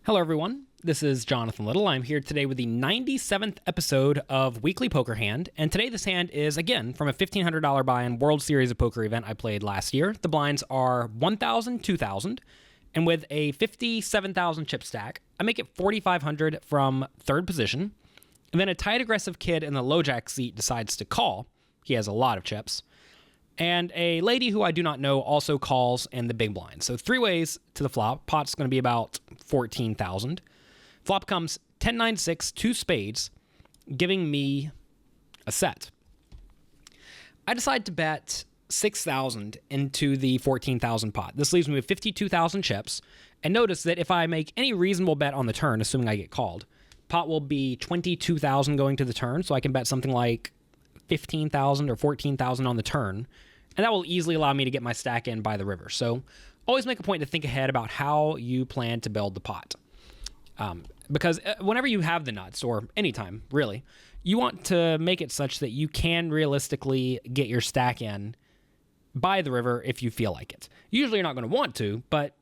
Hello everyone, this is Jonathan Little. I'm here today with the 97th episode of Weekly Poker Hand, and today this hand is, again, from a $1,500 buy-in World Series of Poker event I played last year. The blinds are 1,000, 2,000, and with a 57,000 chip stack, I make it 4,500 from third position, and then a tight aggressive kid in the low jack seat decides to call. He has a lot of chips. And a lady who I do not know also calls in the big blind. So three ways to the flop. Pot's going to be about 14,000. Flop comes 10, 9, 6, 2 spades, giving me a set. I decide to bet 6,000 into the 14,000 pot. This leaves me with 52,000 chips. And notice that if I make any reasonable bet on the turn, assuming I get called, pot will be 22,000 going to the turn. So I can bet something like 15,000 or 14,000 on the turn, and that will easily allow me to get my stack in by the river. So always make a point to think ahead about how you plan to build the pot. Because whenever you have the nuts, or anytime really, you want to make it such that you can realistically get your stack in by the river if you feel like it. Usually you're not going to want to, but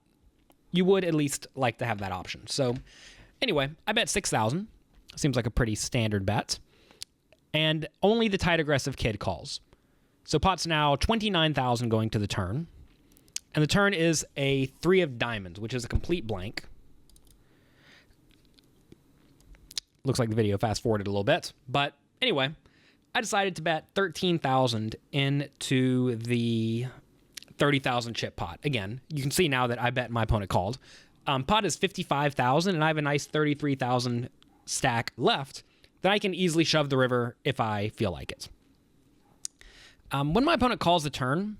you would at least like to have that option. So anyway, I bet 6,000. Seems like a pretty standard bet. And only the tight aggressive kid calls. So pot's now 29,000 going to the turn. And the turn is a 3 of diamonds, which is a complete blank. Looks like the video fast forwarded a little bit. But anyway, I decided to bet 13,000 into the 30,000 chip pot. Again, you can see now that I bet my opponent called. Pot is 55,000 and I have a nice 33,000 stack left that I can easily shove the river if I feel like it. When my opponent calls the turn,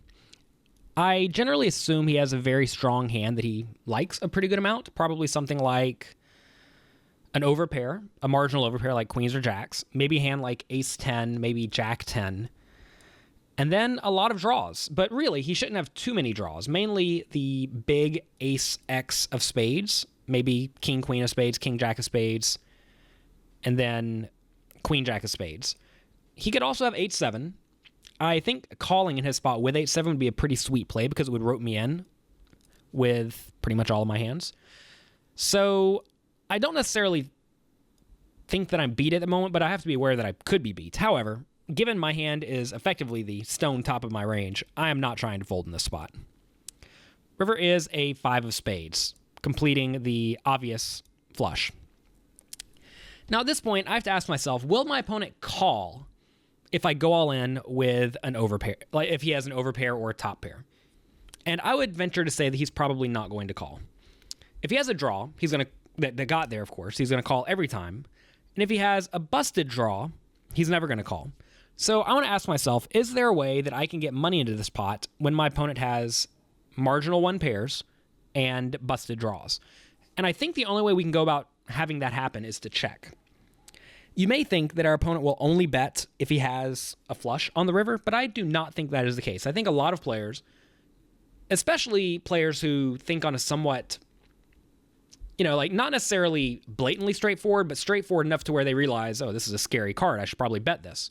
I generally assume he has a very strong hand that he likes a pretty good amount, probably something like an overpair, a marginal overpair like queens or jacks, maybe a hand like ace 10, maybe jack 10, and then a lot of draws. But really, he shouldn't have too many draws, mainly the big ace X of spades, maybe king queen of spades, king jack of spades, and then queen jack of spades. He could also have 8-7. I think calling in his spot with 8-7 would be a pretty sweet play because it would rope me in with pretty much all of my hands. So I don't necessarily think that I'm beat at the moment, but I have to be aware that I could be beat. However, given my hand is effectively the stone top of my range, I am not trying to fold in this spot. River is a 5 of spades, completing the obvious flush. Now at this point, I have to ask myself, will my opponent call if I go all in with an overpair, like if he has an overpair or a top pair? And I would venture to say that he's probably not going to call. If he has a draw, he's going to, that got there, of course, he's going to call every time. And if he has a busted draw, he's never going to call. So I want to ask myself, is there a way that I can get money into this pot when my opponent has marginal one pairs and busted draws? And I think the only way we can go about having that happen is to check. You may think that our opponent will only bet if he has a flush on the river, but I do not think that is the case. I think a lot of players, especially players who think on a somewhat, like not necessarily blatantly straightforward, but straightforward enough to where they realize, oh, this is a scary card, I should probably bet this.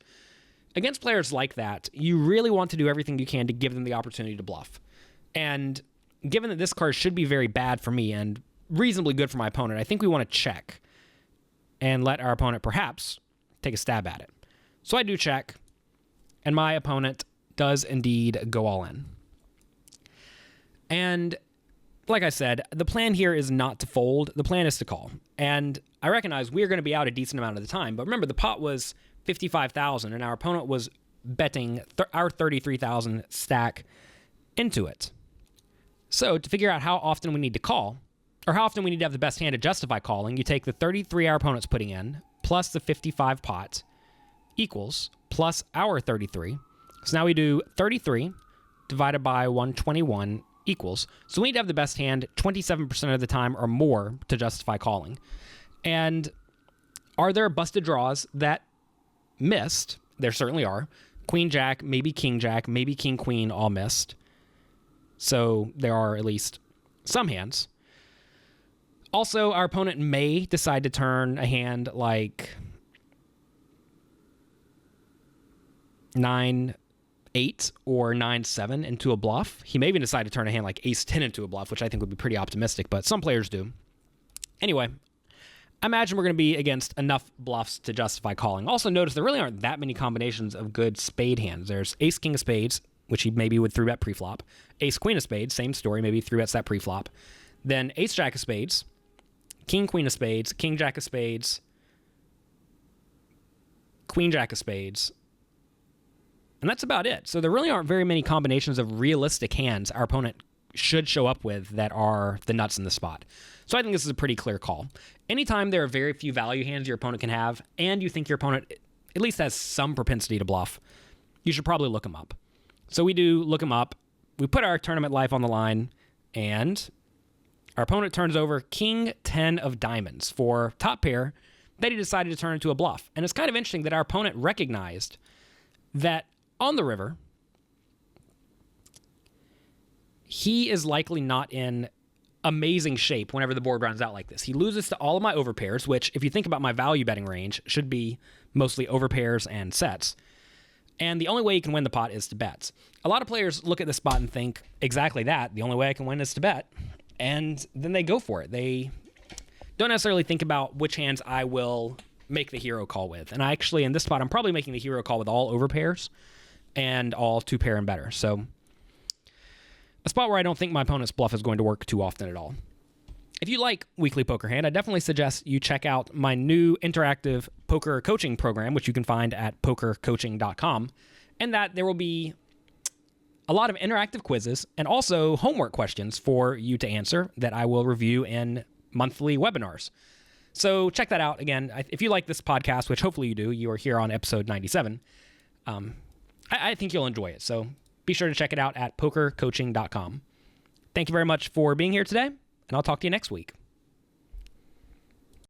Against players like that, you really want to do everything you can to give them the opportunity to bluff. And given that this card should be very bad for me and reasonably good for my opponent, I think we want to check and let our opponent perhaps take a stab at it. So I do check, and my opponent does indeed go all in. And like I said, the plan here is not to fold. The plan is to call. And I recognize we're going to be out a decent amount of the time, but remember the pot was 55,000 and our opponent was betting our 33,000 stack into it. So to figure out how often we need to call, or how often we need to have the best hand to justify calling, you take the 33 our opponent's putting in, plus the 55 pot, equals, plus our 33. So now we do 33 divided by 121 equals. So we need to have the best hand 27% of the time or more to justify calling. And are there busted draws that missed? There certainly are. Queen jack, maybe king queen, all missed. So there are at least some hands. Also, our opponent may decide to turn a hand like 9-8 or 9-7 into a bluff. He may even decide to turn a hand like ace 10 into a bluff, which I think would be pretty optimistic, but some players do. Anyway, I imagine we're going to be against enough bluffs to justify calling. Also notice there really aren't that many combinations of good spade hands. There's ace, king of spades, which he maybe would 3-bet preflop. Ace, queen of spades, same story, maybe 3-bets that preflop. Then ace, jack of spades, king, queen of spades, king, jack of spades, queen, jack of spades. And that's about it. So there really aren't very many combinations of realistic hands our opponent should show up with that are the nuts in the spot. So I think this is a pretty clear call. Anytime there are very few value hands your opponent can have, and you think your opponent at least has some propensity to bluff, you should probably look them up. So we do look them up. We put our tournament life on the line, and our opponent turns over king 10 of diamonds for top pair that he decided to turn into a bluff. And it's kind of interesting that our opponent recognized that on the river, he is likely not in amazing shape whenever the board runs out like this. He loses to all of my overpairs, which, if you think about my value betting range, should be mostly overpairs and sets. And the only way you can win the pot is to bet. A lot of players look at the spot and think exactly that. The only way I can win is to bet. And then they go for it. They don't necessarily think about which hands I will make the hero call with. And I actually, in this spot, I'm probably making the hero call with all overpairs and all 2-pair and better. So a spot where I don't think my opponent's bluff is going to work too often at all. If you like Weekly Poker Hand, I definitely suggest you check out my new interactive poker coaching program, which you can find at pokercoaching.com, and that there will be a lot of interactive quizzes and also homework questions for you to answer that I will review in monthly webinars. So check that out. Again, if you like this podcast, which hopefully you do, you are here on episode 97, I think you'll enjoy it. So be sure to check it out at pokercoaching.com. Thank you very much for being here today, and I'll talk to you next week.